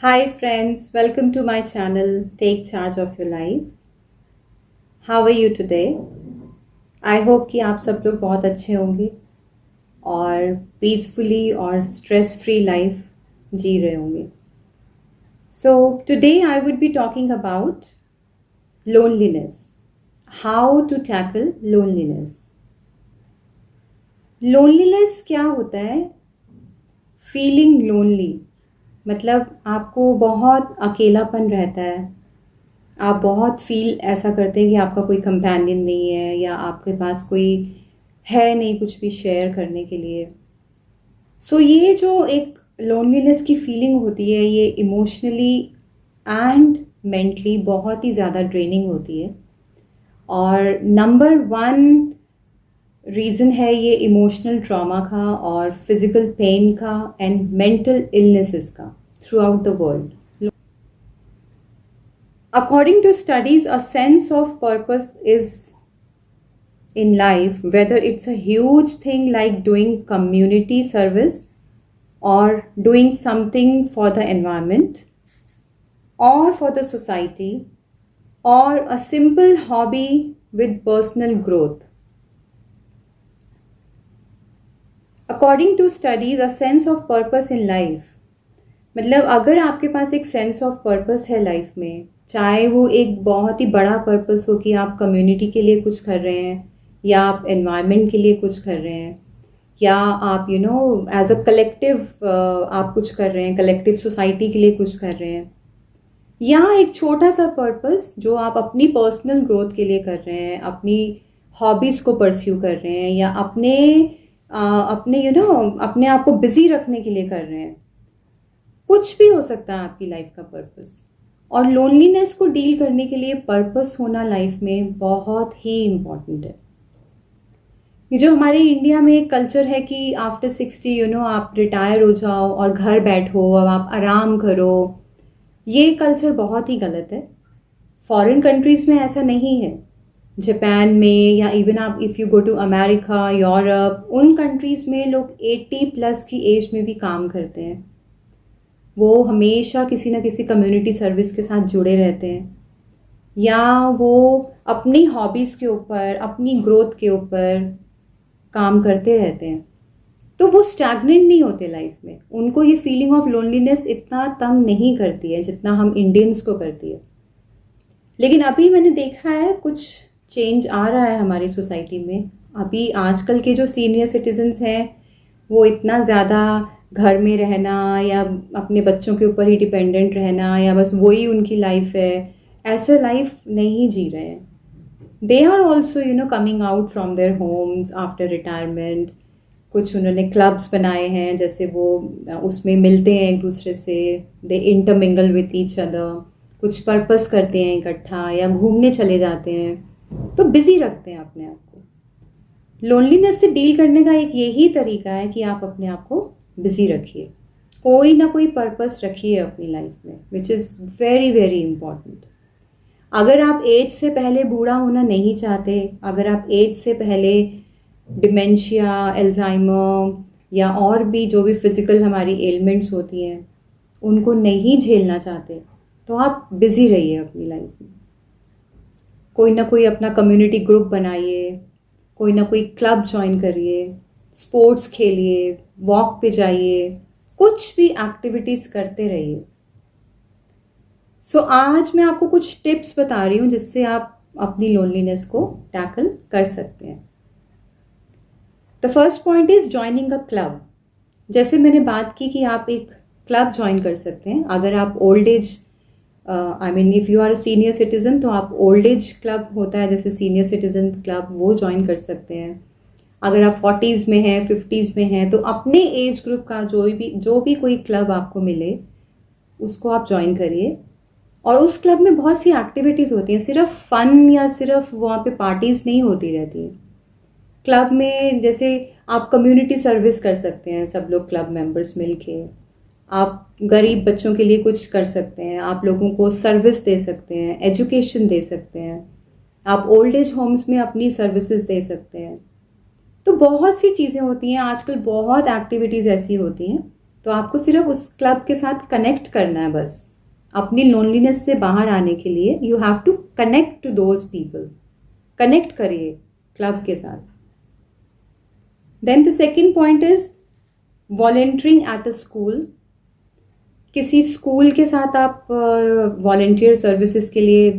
Hi friends, welcome to my channel Take Charge of Your Life. How are you today? I hope कि आप सब लोग बहुत अच्छे होंगे और पीसफुली और स्ट्रेस फ्री लाइफ जी रहे होंगे. So today I would be talking about loneliness. How to tackle loneliness. Loneliness क्या होता है? Feeling lonely. मतलब आपको बहुत अकेलापन रहता है. आप बहुत फील ऐसा करते हैं कि आपका कोई कंपेनियन नहीं है या आपके पास कोई है नहीं कुछ भी शेयर करने के लिए. सो ये जो एक लोनलीनेस की फीलिंग होती है ये इमोशनली एंड मेंटली बहुत ही ज़्यादा ड्रेनिंग होती है. और नंबर वन रीज़न है ये इमोशनल ट्रॉमा का और फिज़िकल पेन का एंड मेंटल इलनेसेस का through out the world. According to studies, a sense of purpose is in life, whether it's a huge thing like doing community service or doing something for the environment or for the society or a simple hobby with personal growth. According to studies, a sense of purpose in life, मतलब अगर आपके पास एक sense of purpose है life में, चाहे वो एक बहुत ही बड़ा पर्पस हो कि आप कम्युनिटी के लिए कुछ कर रहे हैं या आप एनवायरनमेंट के लिए कुछ कर रहे हैं या आप एज अ कलेक्टिव आप कुछ कर रहे हैं, कलेक्टिव सोसाइटी के लिए कुछ कर रहे हैं, या एक छोटा सा पर्पस जो आप अपनी पर्सनल ग्रोथ के लिए कर रहे हैं, अपनी हॉबीज़ को परस्यू कर रहे हैं या अपने अपने आप को बिजी रखने के लिए कर रहे हैं. कुछ भी हो सकता है आपकी लाइफ का पर्पस. और लोनलीनेस को डील करने के लिए पर्पस होना लाइफ में बहुत ही इम्पॉर्टेंट है. ये जो हमारे इंडिया में एक कल्चर है कि आफ्टर 60 आप रिटायर हो जाओ और घर बैठो, अब आप आराम करो, ये कल्चर बहुत ही गलत है. फॉरेन कंट्रीज़ में ऐसा नहीं है. जापान में या इवन आप if you go to America, Europe, उन कंट्रीज़ में लोग 80+ की एज में भी काम करते हैं. वो हमेशा किसी ना किसी कम्युनिटी सर्विस के साथ जुड़े रहते हैं या वो अपनी हॉबीज़ के ऊपर, अपनी ग्रोथ के ऊपर काम करते रहते हैं. तो वो स्टैग्नेंट नहीं होते लाइफ में. उनको ये फीलिंग ऑफ लोनलीनेस इतना तंग नहीं करती है जितना हम इंडियंस को करती है. लेकिन अभी मैंने देखा है कुछ चेंज आ रहा है हमारी सोसाइटी में. अभी आजकल के जो सीनियर सिटीजन्स हैं वो इतना ज़्यादा घर में रहना या अपने बच्चों के ऊपर ही डिपेंडेंट रहना या बस वही उनकी लाइफ है, ऐसा लाइफ नहीं जी रहे हैं. They are also coming out from their homes after retirement. कुछ उन्होंने क्लब्स बनाए हैं जैसे वो उसमें मिलते हैं एक दूसरे से, दे इंटरमिंगल विथ ईच अदर, कुछ पर्पस करते हैं इकट्ठा या घूमने चले जाते हैं. तो बिजी रखते हैं अपने आप को. लोनलीनेस से डील करने का एक यही तरीका है कि आप अपने आप को बिजी रखिए, कोई ना कोई पर्पस रखिए अपनी लाइफ में, which is very very important. अगर आप एज से पहले बूढ़ा होना नहीं चाहते, अगर आप एज से पहले डिमेंशिया, एल्जाइमर या और भी जो भी फिज़िकल हमारी एलिमेंट्स होती हैं उनको नहीं झेलना चाहते, तो आप बिज़ी रहिए अपनी लाइफ में. कोई ना कोई अपना कम्युनिटी ग्रुप बनाइए, कोई ना कोई क्लब ज्वाइन करिए, स्पोर्ट्स खेलिए, वॉक पे जाइए, कुछ भी एक्टिविटीज़ करते रहिए. सो आज मैं आपको कुछ टिप्स बता रही हूँ जिससे आप अपनी लोनलीनेस को टैकल कर सकते हैं. The first point is joining a club. जैसे मैंने बात की कि आप एक क्लब ज्वाइन कर सकते हैं. अगर आप old age if you are a senior citizen तो आप ओल्ड एज क्लब होता है जैसे सीनियर सिटीज़न क्लब, वो ज्वाइन कर सकते हैं. अगर आप 40s में हैं, 50s में हैं, तो अपने एज ग्रुप का जो भी कोई क्लब आपको मिले उसको आप ज्वाइन करिए. और उस क्लब में बहुत सी एक्टिविटीज़ होती हैं. सिर्फ फन या सिर्फ वहाँ पे पार्टीज़ नहीं होती रहती हैं. क्लब में जैसे आप कम्युनिटी सर्विस कर सकते हैं, सब लोग क्लब मेंबर्स मिलके. आप गरीब बच्चों के लिए कुछ कर सकते हैं, आप लोगों को सर्विस दे सकते हैं, एजुकेशन दे सकते हैं, आप ओल्ड एज होम्स में अपनी सर्विसेज दे सकते हैं. तो बहुत सी चीज़ें होती हैं आजकल, बहुत एक्टिविटीज़ ऐसी होती हैं तो आपको सिर्फ उस क्लब के साथ कनेक्ट करना है बस। अपनी लोनलीनेस से बाहर आने के लिए you have to connect to those people. Connect करिए क्लब के साथ। Then the second point is volunteering at a school. किसी स्कूल के साथ आप वॉलेंटियर सर्विसेज के लिए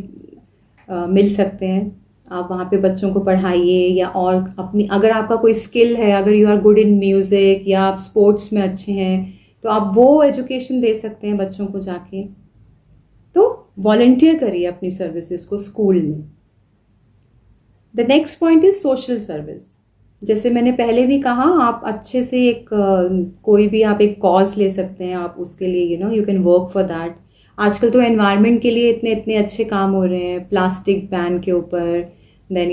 मिल सकते हैं। आप वहाँ पे बच्चों को पढ़ाइए, या और अपनी अगर आपका कोई स्किल है, अगर you are good in music या आप स्पोर्ट्स में अच्छे हैं, तो आप वो एजुकेशन दे सकते हैं बच्चों को जाके। तो वॉलेंटियर करिए अपनी सर्विसेज को स्कूल में। The next point is social service. जैसे मैंने पहले भी कहा, आप अच्छे से एक कोई भी आप एक कॉज ले सकते हैं, आप उसके लिए you can work for that. आजकल तो एनवायरनमेंट के लिए इतने इतने अच्छे काम हो रहे हैं, प्लास्टिक बैन के ऊपर, देन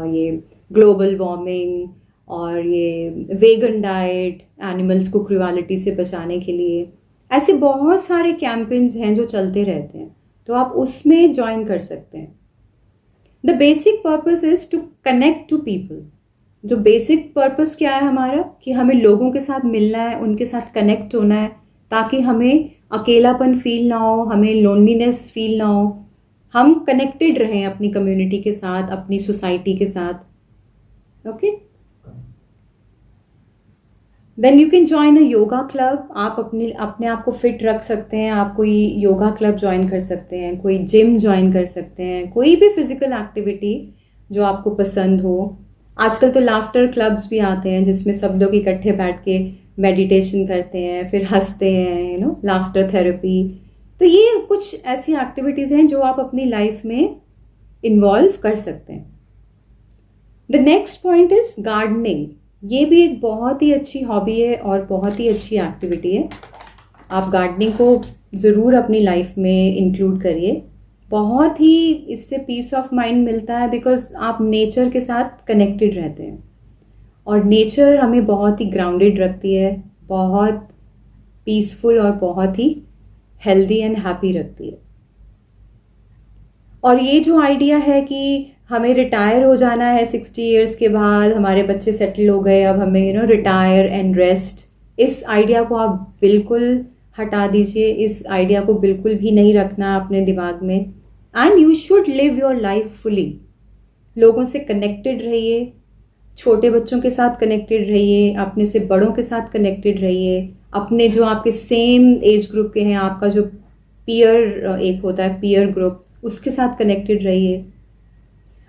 ये ग्लोबल वार्मिंग, और ये वेगन डाइट, एनिमल्स को क्रूअलिटी से बचाने के लिए। ऐसे बहुत सारे कैंपेन्स हैं जो चलते रहते हैं, तो आप उसमें ज्वाइन कर सकते हैं। The basic purpose is to connect to people. जो बेसिक पर्पस क्या है हमारा, कि हमें लोगों के साथ मिलना है, उनके साथ कनेक्ट होना है, ताकि हमें अकेलापन फील ना हो, हमें लोनलीनेस फील ना हो। हम कनेक्टेड रहें अपनी कम्युनिटी के साथ, अपनी सोसाइटी के साथ। Okay, then you can join a yoga club. आप अपने आप को फिट रख सकते हैं। आप कोई योगा क्लब ज्वाइन कर सकते हैं, कोई जिम ज्वाइन कर सकते हैं, कोई भी फिजिकल एक्टिविटी जो आपको पसंद हो। आजकल तो लाफ्टर क्लब्स भी आते हैं, जिसमें सब लोग इकट्ठे बैठ के मेडिटेशन करते हैं, फिर हंसते हैं, लाफ्टर थेरेपी। तो ये कुछ ऐसी एक्टिविटीज़ हैं जो आप अपनी लाइफ में इन्वॉल्व कर सकते हैं। The next point is gardening. ये भी एक बहुत ही अच्छी हॉबी है और बहुत ही अच्छी एक्टिविटी है। आप गार्डनिंग को ज़रूर अपनी लाइफ में इंक्लूड करिए। बहुत ही इससे पीस ऑफ माइंड मिलता है, बिकॉज आप नेचर के साथ कनेक्टेड रहते हैं, और नेचर हमें बहुत ही ग्राउंडेड रखती है, बहुत पीसफुल और बहुत ही हेल्दी एंड हैप्पी रखती है। और ये जो आइडिया है कि हमें रिटायर हो जाना है 60 ईयर्स के बाद, हमारे बच्चे सेटल हो गए, अब हमें रिटायर एंड रेस्ट, इस आइडिया को आप बिल्कुल हटा दीजिए। इस आइडिया को बिल्कुल भी नहीं रखना अपने दिमाग में। And you should live your life fully. लोगों से कनेक्टेड रहिए, छोटे बच्चों के साथ कनेक्टेड रहिए, अपने से बड़ों के साथ कनेक्टेड रहिए, अपने जो आपके सेम एज ग्रुप के हैं, आपका जो पीयर एक होता है पीयर ग्रुप, उसके साथ कनेक्टेड रहिए।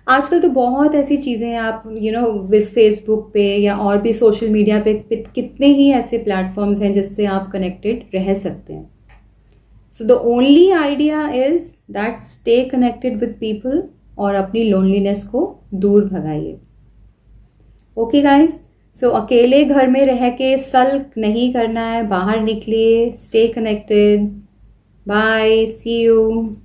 आजकल तो बहुत ऐसी चीज़ें हैं, आप विद फेसबुक पे या और भी सोशल मीडिया पे कितने ही ऐसे प्लेटफॉर्म्स हैं जिससे आप कनेक्टेड रह सकते हैं। So the only idea is that stay connected with people और अपनी लोनलीनेस को दूर भगाइए। ओके गाइज, सो अकेले घर में रह के सल्क नहीं करना है, बाहर निकलिए, stay connected. Bye, see you.